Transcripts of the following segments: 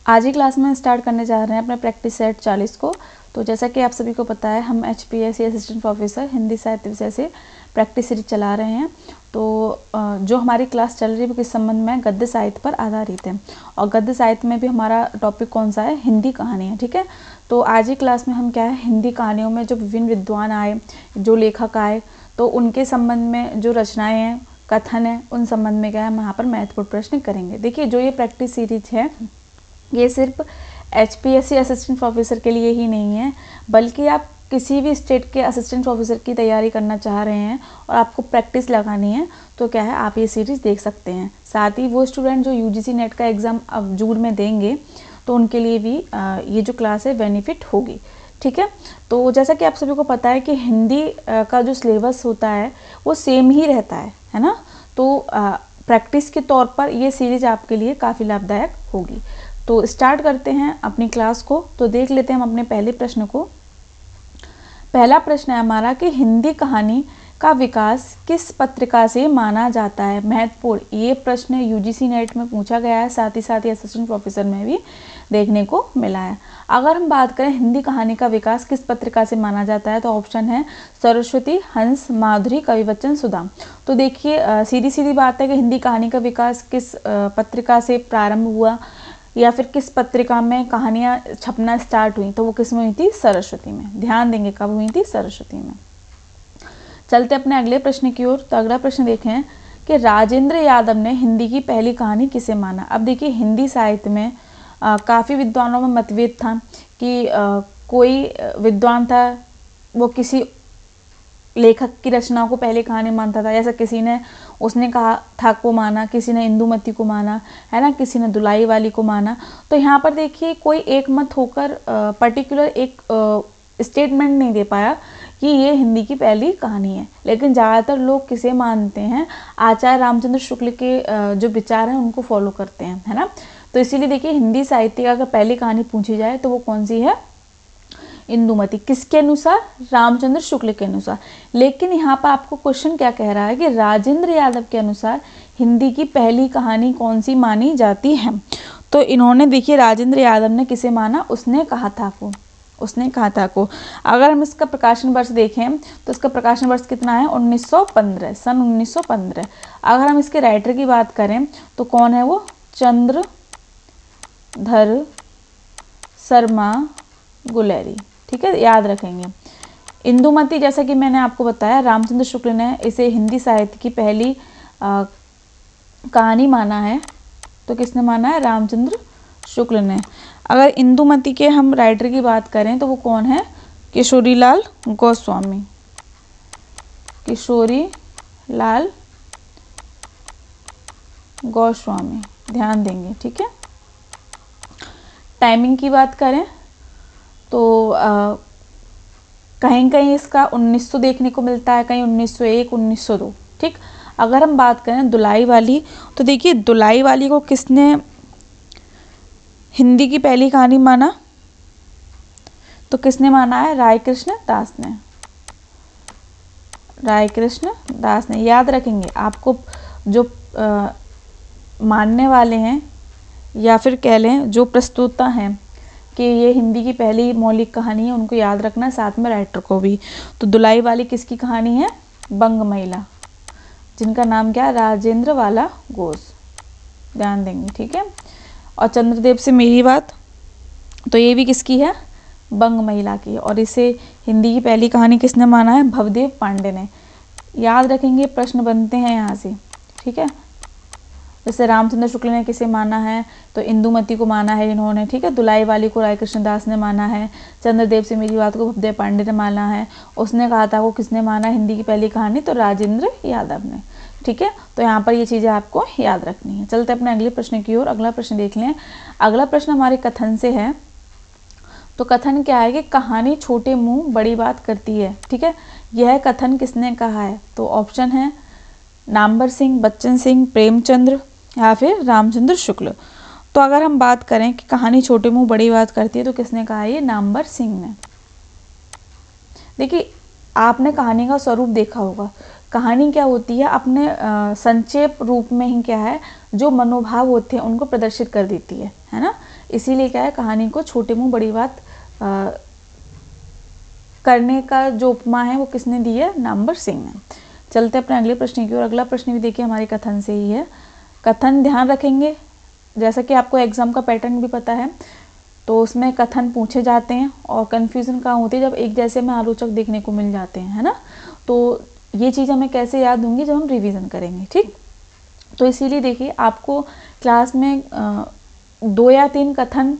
आज ही क्लास में स्टार्ट करने जा रहे हैं अपने प्रैक्टिस सेट 40 को। तो जैसा कि आप सभी को पता है, हम HPSC असिस्टेंट प्रोफेसर हिंदी साहित्य विषय से प्रैक्टिस सीरीज चला रहे हैं। तो जो हमारी क्लास चल रही है वो किस संबंध में, गद्य साहित्य पर आधारित है। और गद्य साहित्य में भी हमारा टॉपिक कौन सा है, हिंदी कहानी है। ठीक है, तो आज ही क्लास में हम क्या है, हिंदी कहानियों में जो विभिन्न विद्वान आए, जो लेखक आए, तो उनके संबंध में जो रचनाएँ हैं, कथन है, उन संबंध में क्या है हम यहाँ पर महत्वपूर्ण प्रश्न करेंगे। देखिए, जो ये प्रैक्टिस सीरीज है ये सिर्फ HPSC असिस्टेंट प्रोफेसर के लिए ही नहीं है, बल्कि आप किसी भी स्टेट के असिस्टेंट प्रोफेसर की तैयारी करना चाह रहे हैं और आपको प्रैक्टिस लगानी है तो क्या है, आप ये सीरीज़ देख सकते हैं। साथ ही वो स्टूडेंट जो UGC नेट का एग्ज़ाम अब जून में देंगे तो उनके लिए भी ये जो क्लास है बेनिफिट होगी। ठीक है, तो जैसा कि आप सभी को पता है कि हिंदी का जो सिलेबस होता है वो सेम ही रहता है ना। तो प्रैक्टिस के तौर पर ये सीरीज़ आपके लिए काफ़ी लाभदायक होगी। तो स्टार्ट करते हैं अपनी क्लास को। तो देख लेते हैं हम अपने पहले प्रश्न को। पहला प्रश्न है हमारा कि हिंदी कहानी का विकास किस पत्रिका से माना जाता है। महत्वपूर्ण ये प्रश्न UGC नेट में पूछा गया है, साथ ही असिस्टेंट प्रोफेसर में भी देखने को मिला है। अगर हम बात करें हिंदी कहानी का विकास किस पत्रिका से माना जाता है, तो ऑप्शन है सरस्वती, हंस, माधुरी, कविवचन, सुधा। तो देखिए, सीधी बात है कि हिंदी कहानी का विकास किस पत्रिका से प्रारंभ हुआ या फिर किस पत्रिका में कहानियाँ छपना स्टार्ट हुई, तो वो किस में हुई थी, सरस्वती में। ध्यान देंगे कब हुई थी, सरस्वती में। चलते अपने अगले प्रश्न की ओर। तो अगला प्रश्न देखें कि राजेंद्र यादव ने हिंदी की पहली कहानी किसे माना। अब देखिए, हिंदी साहित्य में काफ़ी विद्वानों में मतभेद था कि कोई विद्वान था वो किसी लेखक की रचना को पहले कहानी मानता था। जैसा किसी ने उसने कहा था को माना, किसी ने इंदुमती को माना, है ना, किसी ने दुलाई वाली को माना। तो यहाँ पर देखिए, कोई एक मत होकर पर्टिकुलर एक स्टेटमेंट नहीं दे पाया कि ये हिंदी की पहली कहानी है, लेकिन ज़्यादातर लोग किसे मानते हैं, आचार्य रामचंद्र शुक्ल के जो विचार हैं उनको फॉलो करते हैं, है ना। तो इसीलिए देखिए, हिंदी साहित्य का अगर पहली कहानी पूछी जाए तो वो कौन सी है, इंदुमती। किसके अनुसार, रामचंद्र शुक्ल के अनुसार। लेकिन यहाँ पर आपको क्वेश्चन क्या कह रहा है कि राजेंद्र यादव के अनुसार हिंदी की पहली कहानी कौन सी मानी जाती है। तो इन्होंने देखिए, राजेंद्र यादव ने किसे माना, उसने कहा था को। अगर हम इसका प्रकाशन वर्ष देखें तो इसका प्रकाशन वर्ष कितना है, 1915, सन 1915। अगर हम इसके राइटर की बात करें तो कौन है वो, चंद्रधर शर्मा गुलेरी। ठीक है, याद रखेंगे। इंदुमती, जैसा कि मैंने आपको बताया, रामचंद्र शुक्ल ने इसे हिंदी साहित्य की पहली कहानी माना है। तो किसने माना है, रामचंद्र शुक्ल ने। अगर इंदुमती के हम राइटर की बात करें तो वो कौन है, किशोरीलाल गोस्वामी। किशोरीलाल गोस्वामी, ध्यान देंगे। ठीक है, टाइमिंग की बात करें तो कहीं कहीं इसका 1900 देखने को मिलता है, कहीं 1901, 1902। ठीक, अगर हम बात करें दुलाई वाली, तो देखिए, दुलाई वाली को किसने हिंदी की पहली कहानी माना, तो किसने माना है, रायकृष्ण दास ने। रायकृष्ण दास ने, याद रखेंगे। आपको जो मानने वाले हैं या फिर कह लें जो प्रस्तुता हैं कि ये हिंदी की पहली मौलिक कहानी है, उनको याद रखना, साथ में राइटर को भी। तो दुलाई वाली किसकी कहानी है, बंग महिला, जिनका नाम क्या है, राजेंद्र वाला घोष। ध्यान देंगे। ठीक है, और चंद्रदेव से मेरी बात, तो ये भी किसकी है, बंग महिला की। और इसे हिंदी की पहली कहानी किसने माना है, भवदेव पांडे ने। याद रखेंगे, प्रश्न बनते हैं यहाँ से। ठीक है, जैसे रामचंद्र शुक्ल ने किसे माना है, तो इंदुमती को माना है इन्होंने। ठीक है, दुलाई वाली को रायकृष्ण दास ने माना है, चंद्रदेव से मेरी बात को भवदेव पांडे ने माना है। उसने कहा था वो किसने माना हिंदी की पहली कहानी, तो राजेंद्र यादव ने। ठीक है, तो यहाँ पर ये चीज़ें आपको याद रखनी है। चलते अपने अगले प्रश्न की ओर। अगला प्रश्न देख लें। अगला प्रश्न हमारे कथन से है। तो कथन क्या है कि कहानी छोटे मुँह बड़ी बात करती है। ठीक है, यह कथन किसने कहा है, तो ऑप्शन है नामवर सिंह, बच्चन सिंह, प्रेमचंद्र या फिर रामचंद्र शुक्ल। तो अगर हम बात करें कि कहानी छोटे मुंह बड़ी बात करती है, तो किसने कहा है, ये नामवर सिंह ने। देखिए, आपने कहानी का स्वरूप देखा होगा। कहानी क्या होती है, अपने संक्षेप रूप में ही क्या है, जो मनोभाव होते हैं उनको प्रदर्शित कर देती है ना। इसीलिए क्या है, कहानी को छोटे मुंह बड़ी बात करने का जो उपमा है वो किसने दी है, नामवर सिंह ने। चलते अपने अगले प्रश्न की ओर। अगला प्रश्न भी देखिए हमारे कथन से ही है। कथन ध्यान रखेंगे, जैसा कि आपको एग्जाम का पैटर्न भी पता है, तो उसमें कथन पूछे जाते हैं और कन्फ्यूज़न कहाँ होती है, जब एक जैसे में आलोचक देखने को मिल जाते हैं, है ना। तो ये चीज़ हमें कैसे याद होंगी, जब हम रिवीजन करेंगे, ठीक। तो इसीलिए देखिए आपको क्लास में 2 या 3 कथन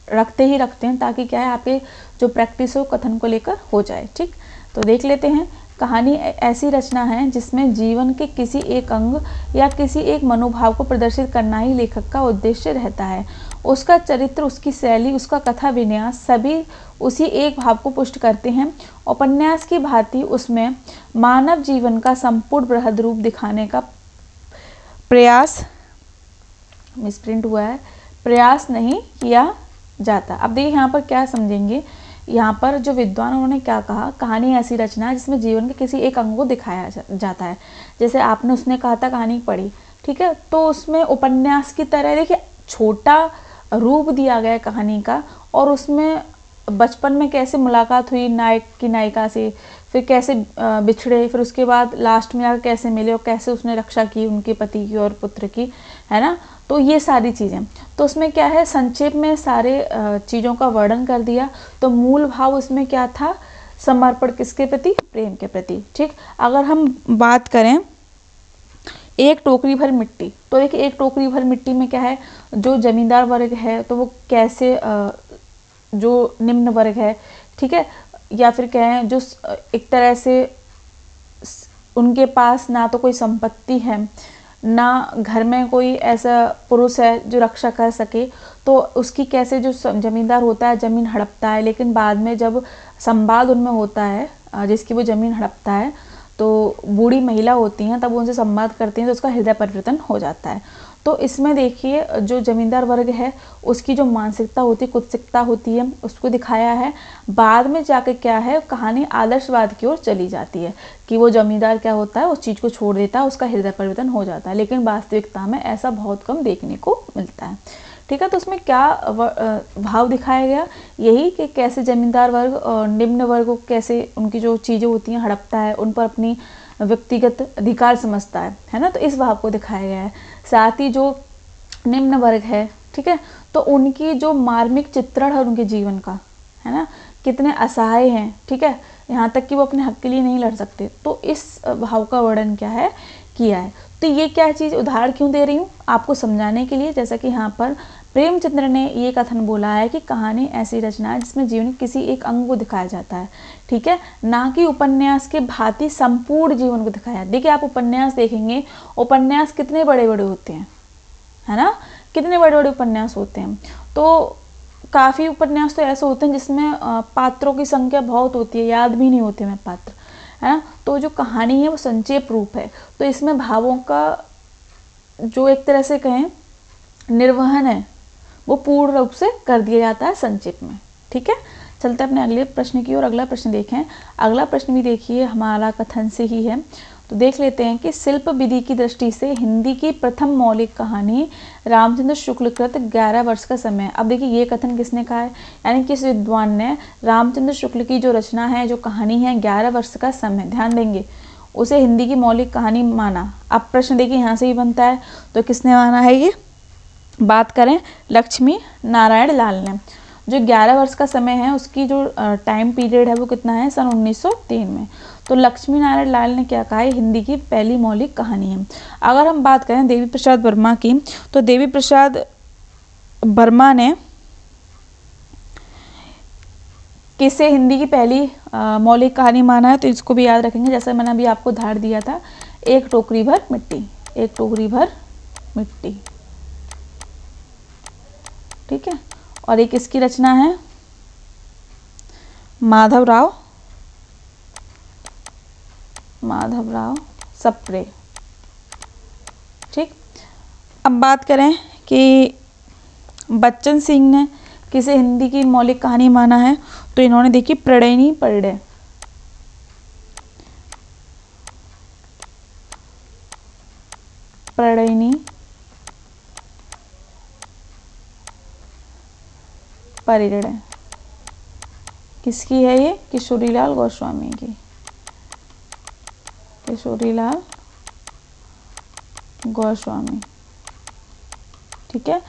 रखते हैं, ताकि क्या है, आपके जो प्रैक्टिस हो कथन को लेकर हो जाए, ठीक। तो देख लेते हैं। कहानी ऐसी रचना है जिसमें जीवन के किसी एक अंग या किसी एक मनोभाव को प्रदर्शित करना ही लेखक का उद्देश्य रहता है। उसका चरित्र, उसकी शैली, उसका कथा विन्यास सभी उसी एक भाव को पुष्ट करते हैं। उपन्यास की भांति उसमें मानव जीवन का संपूर्ण बृहद रूप दिखाने का प्रयास, मिसप्रिंट हुआ है, प्रयास नहीं किया जाता। अब देखिए यहाँ पर क्या समझेंगे, यहाँ पर जो विद्वान उन्होंने क्या कहा, कहानी ऐसी रचना है जिसमें जीवन के किसी एक अंग को दिखाया जाता है। जैसे आपने उसने कहा था कहानी पढ़ी, ठीक है, तो उसमें उपन्यास की तरह देखिए छोटा रूप दिया गया है कहानी का, और उसमें बचपन में कैसे मुलाकात हुई नायक की नायिका से, फिर कैसे बिछड़े, फिर उसके बाद लास्ट में आकर कैसे मिले और कैसे उसने रक्षा की उनके पति की और पुत्र की, है ना। तो ये सारी चीज़ें, तो उसमें क्या है, संक्षेप में सारे चीज़ों का वर्णन कर दिया। तो मूल भाव उसमें क्या था, समर्पण किसके प्रति, प्रेम के प्रति, ठीक। अगर हम बात करें एक टोकरी भर मिट्टी, तो देखिए एक टोकरी भर मिट्टी में क्या है, जो जमींदार वर्ग है तो वो कैसे जो निम्न वर्ग है, ठीक है, या फिर कहें जो एक तरह से उनके पास ना तो कोई संपत्ति है, ना घर में कोई ऐसा पुरुष है जो रक्षा कर सके, तो उसकी कैसे जो जमींदार होता है ज़मीन हड़पता है, लेकिन बाद में जब संवाद उनमें होता है जिसकी वो ज़मीन हड़पता है, तो बूढ़ी महिला होती हैं, तब वो उनसे संवाद करती हैं तो उसका हृदय परिवर्तन हो जाता है। तो इसमें देखिए जो जमींदार वर्ग है उसकी जो मानसिकता होती है, कुत्सिकता होती है, उसको दिखाया है। बाद में जाके क्या है, कहानी आदर्शवाद की ओर चली जाती है कि वो जमींदार क्या होता है, उस चीज़ को छोड़ देता है, उसका हृदय परिवर्तन हो जाता है, लेकिन वास्तविकता में ऐसा बहुत कम देखने को मिलता है, ठीक है। तो उसमें क्या भाव दिखाया गया, यही कि कैसे जमींदार वर्ग और निम्न वर्ग को कैसे उनकी जो चीज़ें होती हैं हड़पता है, उन पर अपनी व्यक्तिगत अधिकार समझता है ना। तो इस भाव को दिखाया गया है। साथ ही जो निम्न वर्ग है, ठीक है, तो उनकी जो मार्मिक चित्रण है उनके जीवन का, है ना, कितने असहाय हैं, ठीक है, यहाँ तक कि वो अपने हक के लिए नहीं लड़ सकते। तो इस भाव का वर्णन क्या है, किया है। तो ये क्या चीज़ उदाहरण क्यों दे रही हूँ, आपको समझाने के लिए। जैसा कि यहाँ पर प्रेमचंद्र ने ये कथन बोला है कि कहानी ऐसी रचना है जिसमें जीवन के किसी एक अंग को दिखाया जाता है, ठीक है, ना कि उपन्यास के भांति संपूर्ण जीवन को दिखाया। देखिए आप उपन्यास देखेंगे, उपन्यास कितने बड़े बड़े होते हैं, है ना, कितने बड़े बड़े उपन्यास होते हैं। तो काफ़ी उपन्यास तो ऐसे होते हैं जिसमें पात्रों की संख्या बहुत होती है, याद भी नहीं होते हमें पात्र, है ना। तो जो कहानी है वो संक्षेप रूप है, तो इसमें भावों का जो एक तरह से कहें निर्वहन है वो पूर्ण रूप से कर दिया जाता है संक्षेप में, ठीक है। चलते अपने अगले प्रश्न की ओर। अगला प्रश्न देखें। अगला प्रश्न भी देखिए हमारा कथन से ही है, तो देख लेते हैं कि शिल्प विधि की दृष्टि से हिंदी की प्रथम मौलिक कहानी रामचंद्र शुक्ल कृत 11 वर्ष का समय। अब देखिए ये कथन किसने कहा है, यानी किस विद्वान ने रामचंद्र शुक्ल की जो रचना है, जो कहानी है 11 वर्ष का समय, ध्यान देंगे, उसे हिंदी की मौलिक कहानी माना। अब प्रश्न देखिए यहाँ से ही बनता है, तो किसने माना है ये, बात करें लक्ष्मी नारायण लाल ने। जो 11 वर्ष का समय है उसकी जो टाइम पीरियड है वो कितना है, सन 1903 में। तो लक्ष्मी नारायण लाल ने क्या कहा है, हिंदी की पहली मौलिक कहानी है। अगर हम बात करें देवी प्रसाद वर्मा की, तो देवी प्रसाद वर्मा ने किसे हिंदी की पहली मौलिक कहानी माना है, तो इसको भी याद रखेंगे। जैसे मैंने अभी आपको उदाहरण दिया था, एक टोकरी भर मिट्टी, एक टोकरी भर मिट्टी, ठीक है। और एक इसकी रचना है माधवराव सप्रे, ठीक। अब बात करें कि बच्चन सिंह ने किसे हिंदी की मौलिक कहानी माना है, तो इन्होंने देखी प्रणयिनी परिणय, परिणय किसकी है ये? किशोरीलाल गोस्वामी की, किशोरीलाल गोस्वामी। ठीक है।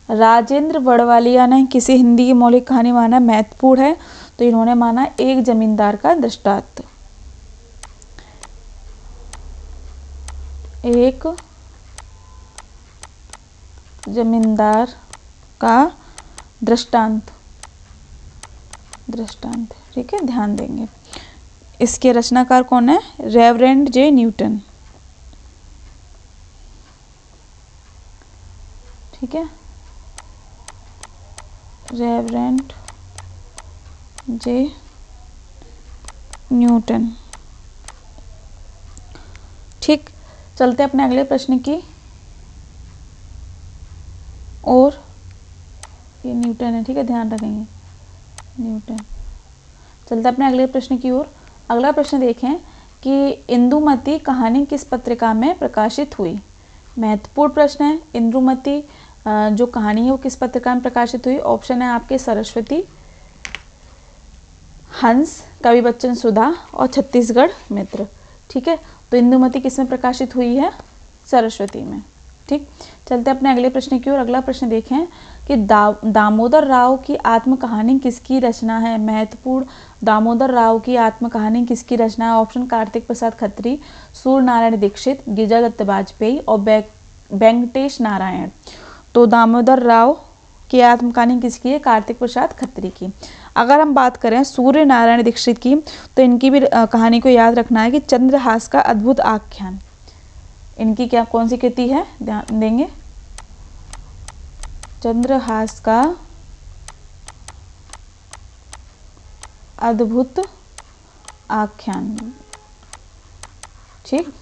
राजेंद्र बड़वालिया ने किसी हिंदी की मौलिक कहानी माना महत्वपूर्ण है, तो इन्होंने माना एक जमींदार का दृष्टांत। एक जमींदार का दृष्टांत, दृष्टांत। ठीक है, ध्यान देंगे। इसके रचनाकार कौन है? रेवरेंड जे न्यूटन। ठीक है, रेवरेंड जे न्यूटन। ठीक, चलते अपने अगले प्रश्न की और। ये न्यूटन है, ठीक है, ध्यान रखेंगे, न्यूटन। चलते अपने अगले प्रश्न की ओर। अगला प्रश्न देखें कि इंदुमती कहानी किस पत्रिका में प्रकाशित हुई? महत्वपूर्ण प्रश्न है। इंदुमती जो कहानी है वो किस पत्रिका में प्रकाशित हुई? ऑप्शन है आपके सरस्वती, हंस, कवि बच्चन सुधा और छत्तीसगढ़ मित्र। ठीक है, तो इंदुमती किस में प्रकाशित हुई है? सरस्वती में। ठीक, चलते अपने अगले प्रश्न की ओर। अगला प्रश्न देखें कि दामोदर राव की आत्मकहानी किसकी रचना है? महत्वपूर्ण, दामोदर राव की आत्मकहानी किसकी रचना है? ऑप्शन कार्तिक प्रसाद खत्री, सूर्य नारायण दीक्षित, गिरिजादत्त बाजपेयी और वेंकटेश नारायण। तो दामोदर राव की आत्मकहानी किसकी है? कार्तिक प्रसाद खत्री की। अगर हम बात करें सूर्य नारायण दीक्षित की, तो इनकी भी कहानी को याद रखना है कि चंद्रहास का अद्भुत आख्यान। इनकी क्या कौन सी कृति है? ध्यान देंगे, चंद्रहास का अद्भुत आख्यान। ठीक,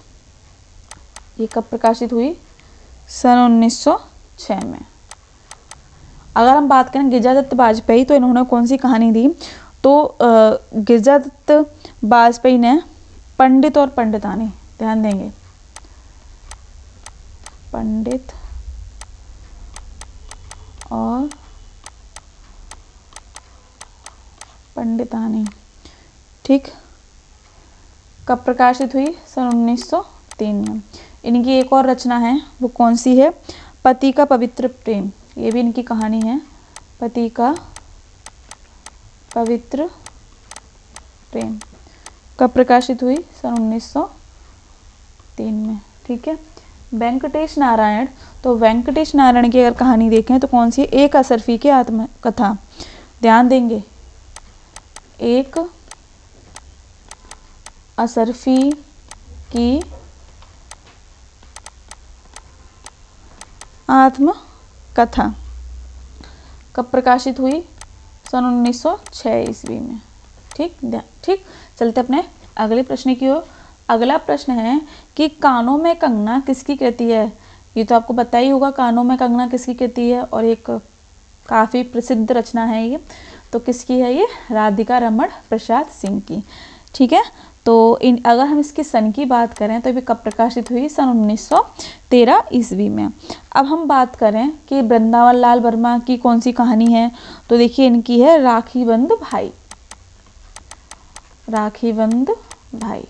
ये कब प्रकाशित हुई? सन 1906 में। अगर हम बात करें गिरिजादत्त बाजपेयी, तो इन्होंने कौन सी कहानी दी? तो गिरिजादत्त बाजपेयी ने पंडित और पंडितानी, ध्यान देंगे, पंडित और पंडितानी। ठीक, कब प्रकाशित हुई? सन 1903 में। इनकी एक और रचना है, वो कौन सी है? पति का पवित्र प्रेम। ये भी इनकी कहानी है, पति का पवित्र प्रेम। कब प्रकाशित हुई? सन 1903 में। ठीक है। वेंकटेश नारायण, तो वेंकटेश नारायण की अगर कहानी देखें तो कौन सी? एक असरफी की आत्मकथा। ध्यान देंगे, एक असरफी की आत्मकथा। कब प्रकाशित हुई? सन 1906 ईस्वी में। ठीक, ठीक, चलते अपने अगले प्रश्न की ओर। अगला प्रश्न है कि कानों में कंगना किसकी कृति है? ये तो आपको पता ही होगा, कानों में कंगना किसकी कृति है और एक काफ़ी प्रसिद्ध रचना है ये। तो किसकी है ये? राधिका रमण प्रसाद सिंह की। ठीक है, तो अगर हम इसके सन की बात करें तो ये कब प्रकाशित हुई? सन 1913 ईस्वी में। अब हम बात करें कि वृंदावन लाल वर्मा की कौन सी कहानी है, तो देखिए इनकी है राखी बंध भाई, राखी बंध भाई।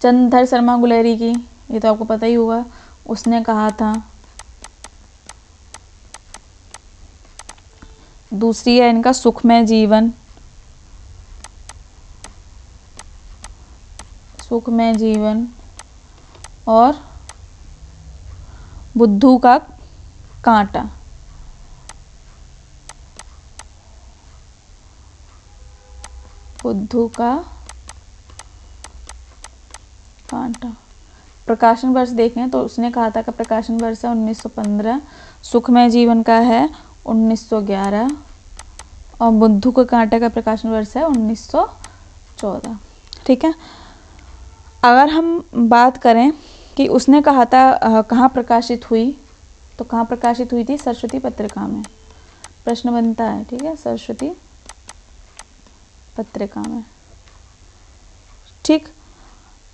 चंद्रधर शर्मा गुलेरी की, ये तो आपको पता ही होगा, उसने कहा था। दूसरी है इनका सुखमय जीवन, सुखमय जीवन और बुद्धू का कांटा। बुद्धू का कांटा। प्रकाशन वर्ष देखें तो उसने कहा था कि प्रकाशन वर्ष है 1915, सुखमय जीवन का है 1911 और बुद्धू का कांटे का प्रकाशन वर्ष है 1914। ठीक है, अगर हम बात करें कि उसने कहा था कहाँ प्रकाशित हुई, तो कहाँ प्रकाशित हुई थी? सरस्वती पत्रिका में। प्रश्न बनता है, ठीक है, सरस्वती पत्रिका में। ठीक,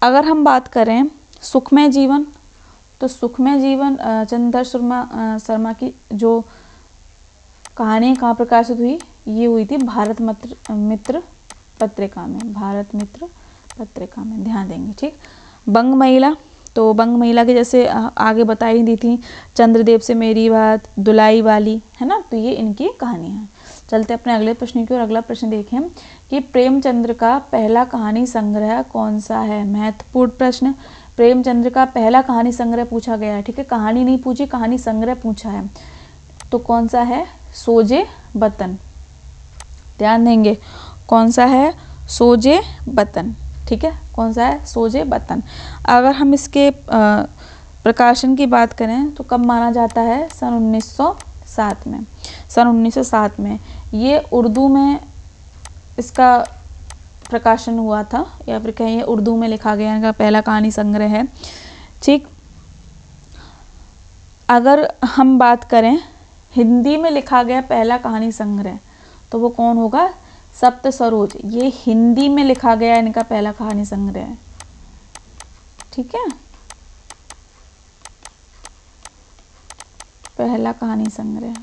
अगर हम बात करें सुखमय जीवन, तो सुखमय जीवन चंद्रधर शर्मा की जो कहानी कहाँ प्रकाशित हुई? ये हुई थी भारत मित्र पत्रिका में, भारत मित्र पत्रिका में, ध्यान देंगे। ठीक, बंग महिला, तो बंग महिला के जैसे आगे बताई दी थी, चंद्रदेव से मेरी बात, दुलाई वाली, है ना, तो ये इनकी कहानी है। चलते अपने अगले प्रश्न की ओर। अगला प्रश्न देखें कि प्रेमचंद्र का पहला कहानी संग्रह कौन सा है? महत्वपूर्ण प्रश्न। प्रेमचंद्र का पहला कहानी संग्रह पूछा गया है। ठीक है, कहानी नहीं पूछी, कहानी संग्रह पूछा है, तो कौन सा है? सोजे वतन। ध्यान देंगे, कौन सा है? सोजे वतन। ठीक है, कौन सा है? सोजे वतन। अगर हम इसके प्रकाशन की बात करें तो कब माना जाता है? सन 1907 में। सन 1907 में ये उर्दू में इसका प्रकाशन हुआ था, या फिर कहें उर्दू में लिखा गया इनका पहला कहानी संग्रह है। ठीक, अगर हम बात करें हिंदी में लिखा गया पहला कहानी संग्रह, तो वो कौन होगा? सप्त सरोज। ये हिंदी में लिखा गया इनका पहला कहानी संग्रह है। ठीक है, पहला कहानी संग्रह।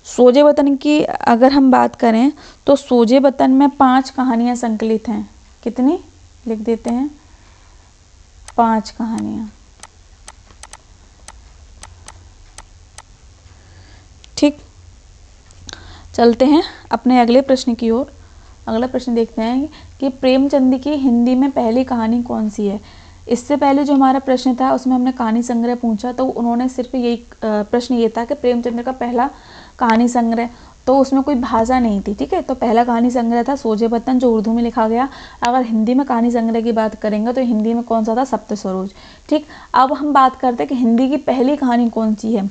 सोजे वतन की अगर हम बात करें तो सोजे वतन में 5 कहानियां संकलित हैं। कितनी? लिख देते हैं, 5 कहानियां। ठीक, चलते हैं अपने अगले प्रश्न की ओर। अगला प्रश्न देखते हैं कि प्रेमचंद की हिंदी में पहली कहानी कौन सी है? इससे पहले जो हमारा प्रश्न था उसमें हमने कहानी संग्रह पूछा, तो उन्होंने सिर्फ यही प्रश्न ये था कि प्रेमचंद का पहला कहानी संग्रह, तो उसमें कोई भाषा नहीं थी। ठीक है, तो पहला कहानी संग्रह था सोजे वतन, जो उर्दू में लिखा गया। अगर हिंदी में कहानी संग्रह की बात करेंगे तो हिंदी में कौन सा था? सप्त सरोज। ठीक, अब हम बात करते हैं कि हिंदी की पहली कहानी कौन सी है।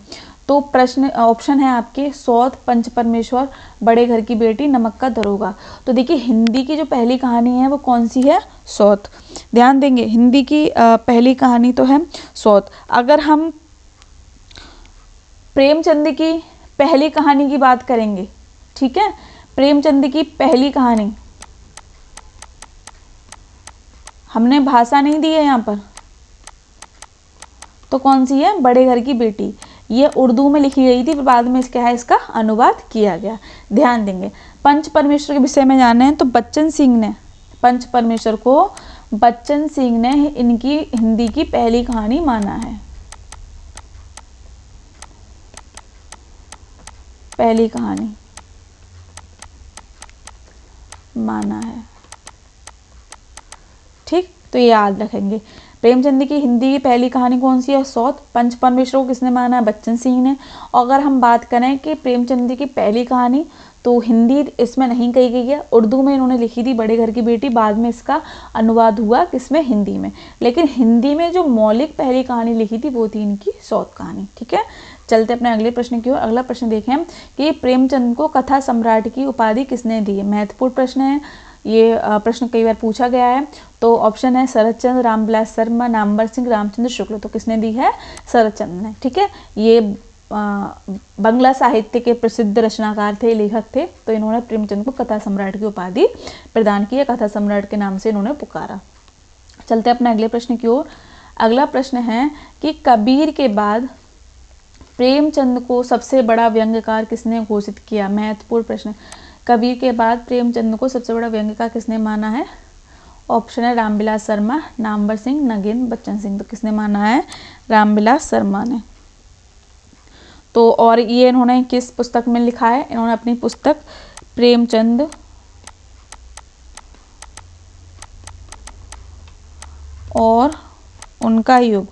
तो प्रश्न ऑप्शन है आपके सौत, पंच परमेश्वर, बड़े घर की बेटी, नमक का दरोगा। तो देखिए हिंदी की जो पहली कहानी है वो कौन सी है? सौत। ध्यान देंगे, हिंदी की पहली कहानी तो है सौत। अगर हम प्रेमचंद की पहली कहानी की बात करेंगे, ठीक है, प्रेमचंद की पहली कहानी, हमने भाषा नहीं दी है यहाँ पर, तो कौन सी है? बड़े घर की बेटी। ये उर्दू में लिखी गई थी, फिर बाद में क्या है, इसका अनुवाद किया गया। ध्यान देंगे, पंच परमेश्वर के विषय में जाने हैं तो बच्चन सिंह ने, पंच परमेश्वर को बच्चन सिंह ने इनकी हिंदी की पहली कहानी माना है। पहली कहानी माना है। ठीक, तो ये याद रखेंगे। प्रेमचंद की हिंदी की पहली कहानी कौन सी है? सौत। पंच परमेश्वर को किसने माना है? बच्चन सिंह ने। और अगर हम बात करें कि प्रेमचंद की पहली कहानी, तो हिंदी इसमें नहीं कही गई है, उर्दू में इन्होंने लिखी थी, बड़े घर की बेटी। बाद में इसका अनुवाद हुआ किसमें? हिंदी में। लेकिन हिंदी में जो मौलिक पहली कहानी लिखी थी वो थी इनकी सौत कहानी। ठीक है, चलते अपने अगले प्रश्न की ओर। अगला प्रश्न देखें कि प्रेमचंद को कथा सम्राट की उपाधि किसने दी है? महत्वपूर्ण प्रश्न है, ये प्रश्न कई बार पूछा गया है। तो ऑप्शन है शरतचंद्र, रामविलास शर्मा, नामवर सिंह, रामचंद्र शुक्ल। तो किसने दी है? शरतचंद्र ने। ठीक है, ये बंगला साहित्य के प्रसिद्ध रचनाकार थे, लेखक थे। तो इन्होंने प्रेमचंद को कथा सम्राट की उपाधि प्रदान की है, कथा सम्राट के नाम से इन्होंने पुकारा। चलते अपने अगले प्रश्न की ओर। अगला प्रश्न है कि कबीर के बाद प्रेमचंद को सबसे बड़ा व्यंग्यकार किसने घोषित किया? महत्वपूर्ण प्रश्न। कबीर के बाद प्रेमचंद को सबसे बड़ा व्यंग्यकार किसने माना है? ऑप्शन है रामविलास शर्मा, नामवर सिंह, नगेंद्र, बच्चन सिंह। तो किसने माना है? रामविलास शर्मा ने। तो और ये इन्होंने किस पुस्तक में लिखा है? इन्होंने अपनी पुस्तक प्रेमचंद और उनका युग,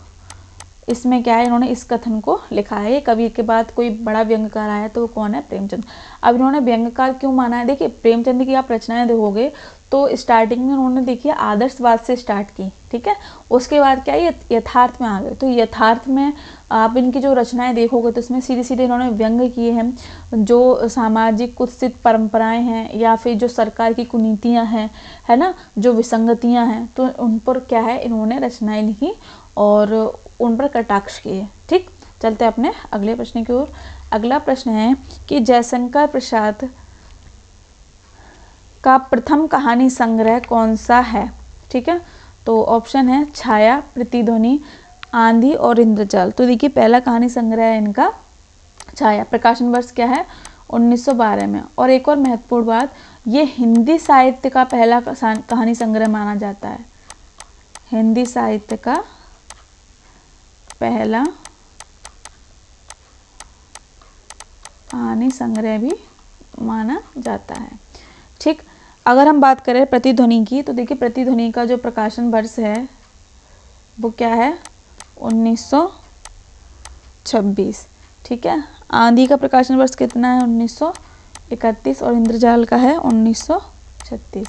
इसमें क्या है, इन्होंने इस कथन को लिखा है। कबीर के बाद कोई बड़ा व्यंग्यकार आया तो वो कौन है? प्रेमचंद। अब इन्होंने व्यंग्यकार क्यों माना है? देखिए प्रेमचंद की आप रचनाएं देखोगे तो स्टार्टिंग में उन्होंने देखिए आदर्शवाद से स्टार्ट की। ठीक है, उसके बाद क्या है, यथार्थ में आ गए। तो यथार्थ में आप इनकी जो रचनाएं देखोगे तो उसमें सीधे सीधे इन्होंने व्यंग्य किए हैं, जो सामाजिक कुत्सित परंपराएं हैं या फिर जो सरकार की कुनीतियां हैं, है ना, जो विसंगतियां हैं, तो उन पर क्या है, इन्होंने रचनाएं लिखी और उन पर कटाक्ष किए। ठीक, चलते अपने अगले प्रश्न की ओर। अगला प्रश्न है कि जयशंकर प्रसाद का प्रथम कहानी संग्रह कौन सा है? ठीक है, तो ऑप्शन है छाया, प्रतिध्वनि, आंधी और इंद्रजाल। तो देखिए पहला कहानी संग्रह है इनका छाया, प्रकाशन वर्ष क्या है 1912 में। और एक और महत्वपूर्ण बात, ये हिंदी साहित्य का पहला कहानी संग्रह माना जाता है, हिंदी साहित्य का पहला कहानी संग्रह भी माना जाता है। ठीक, अगर हम बात करें प्रतिध्वनि की, तो देखिए प्रतिध्वनि का जो प्रकाशन वर्ष है वो क्या है 1926। ठीक है, आंधी का प्रकाशन वर्ष कितना है 1931 और इंद्रजाल का है 1936।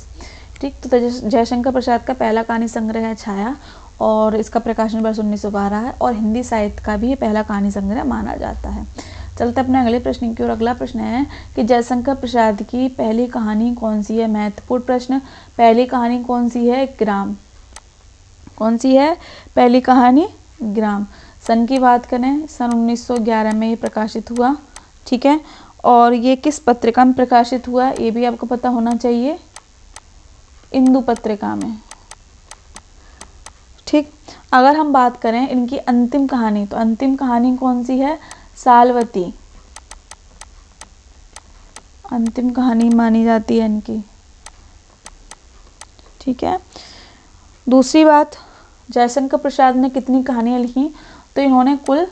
ठीक, तो जयशंकर प्रसाद का पहला कहानी संग्रह है छाया और इसका प्रकाशन वर्ष 1912 है और हिंदी साहित्य का भी पहला कहानी संग्रह माना जाता है। चलते अपने अगले प्रश्न की ओर। अगला प्रश्न है कि जयशंकर प्रसाद की पहली कहानी कौन सी है। महत्वपूर्ण प्रश्न, पहली कहानी कौन सी है ग्राम। कौन सी है पहली कहानी ग्राम। सन की बात करें, सन 1911 में ये प्रकाशित हुआ। ठीक है, और ये किस पत्रिका में प्रकाशित हुआ ये भी आपको पता होना चाहिए, इंदु पत्रिका में। ठीक, अगर हम बात करें इनकी अंतिम कहानी, तो अंतिम कहानी कौन सी है सालवती, अंतिम कहानी मानी जाती है इनकी। ठीक है, दूसरी बात, जयशंकर प्रसाद ने कितनी कहानियां लिखी, तो इन्होंने कुल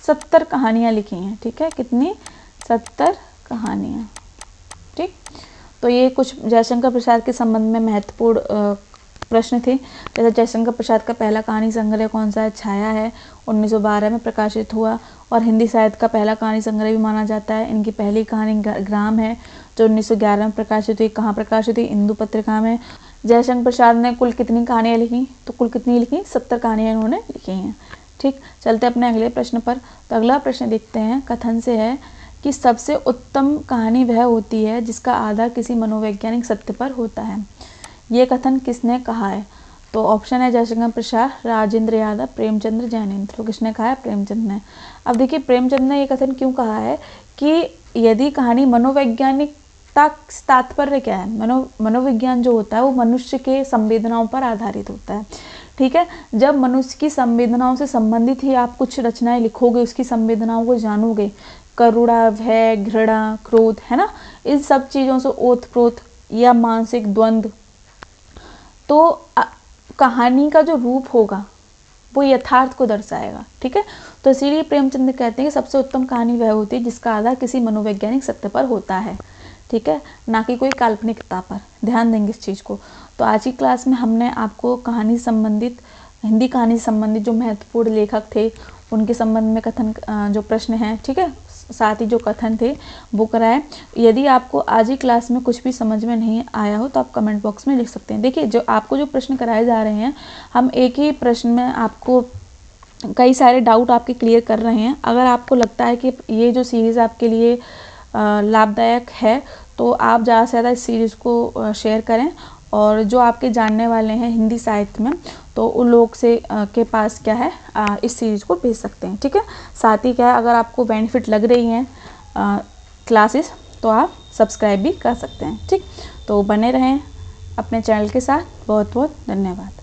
70 कहानियां लिखी हैं। ठीक है, कितनी 70 कहानियां। ठीक, तो ये कुछ जयशंकर प्रसाद के संबंध में महत्वपूर्ण प्रश्न थे। जैसे जयशंकर प्रसाद का पहला कहानी संग्रह कौन सा है, छाया है, 1912 में प्रकाशित हुआ और हिंदी साहित्य का पहला कहानी संग्रह भी माना जाता है। इनकी पहली कहानी ग्राम है जो 1911 में प्रकाशित हुई। कहाँ प्रकाशित हुई, इंदु पत्रिका में। जयशंकर प्रसाद ने कुल कितनी कहानियाँ लिखी, तो कुल कितनी लिखी 70 कहानियाँ इन्होंने लिखी हैं। ठीक, चलते अपने अगले प्रश्न पर। तो अगला प्रश्न देखते हैं, कथन से है कि सबसे उत्तम कहानी वह होती है जिसका आधार किसी मनोवैज्ञानिक सत्य पर होता है। ये कथन किसने कहा है, तो ऑप्शन है जयशंकर प्रसाद, राजेंद्र यादव, प्रेमचंद्र, जैनेन्द्र। तो किसने कहा है, प्रेमचंद ने। अब देखिए प्रेमचंद ने ये कथन क्यों कहा है कि यदि कहानी मनोवैज्ञानिक तात्पर्य क्या है, मनोविज्ञान जो होता है वो मनुष्य के संवेदनाओं पर आधारित होता है। ठीक है, जब मनुष्य की संवेदनाओं से संबंधित ही आप कुछ रचनाएं लिखोगे, उसकी संवेदनाओं को जानोगे, करुणा, भय, घृणा, क्रोध, है ना, इन सब चीज़ों से ओतप्रोत या मानसिक द्वंद्व, तो कहानी का जो रूप होगा वो यथार्थ को दर्शाएगा। ठीक है, तो इसीलिए प्रेमचंद कहते हैं कि सबसे उत्तम कहानी वह होती है जिसका आधार किसी मनोवैज्ञानिक सत्य पर होता है। ठीक है, ना कि कोई काल्पनिकता पर। ध्यान देंगे इस चीज़ को। तो आज की क्लास में हमने आपको कहानी संबंधित, हिंदी कहानी संबंधित जो महत्वपूर्ण लेखक थे उनके संबंध में कथन जो प्रश्न हैं, ठीक है, साथ ही जो कथन थे वो कराए। यदि आपको आज ही क्लास में कुछ भी समझ में नहीं आया हो तो आप कमेंट बॉक्स में लिख सकते हैं। देखिए जो आपको जो प्रश्न कराए जा रहे हैं, हम एक ही प्रश्न में आपको कई सारे डाउट आपके क्लियर कर रहे हैं। अगर आपको लगता है कि ये जो सीरीज़ आपके लिए लाभदायक है तो आप ज़्यादा से ज़्यादा इस सीरीज़ को शेयर करें, और जो आपके जानने वाले हैं हिंदी साहित्य में तो उन लोग से के पास क्या है इस सीरीज़ को भेज सकते हैं। ठीक है, साथ ही क्या है, अगर आपको बेनिफिट लग रही हैं क्लासेस तो आप सब्सक्राइब भी कर सकते हैं। ठीक, तो बने रहें अपने चैनल के साथ। बहुत बहुत धन्यवाद।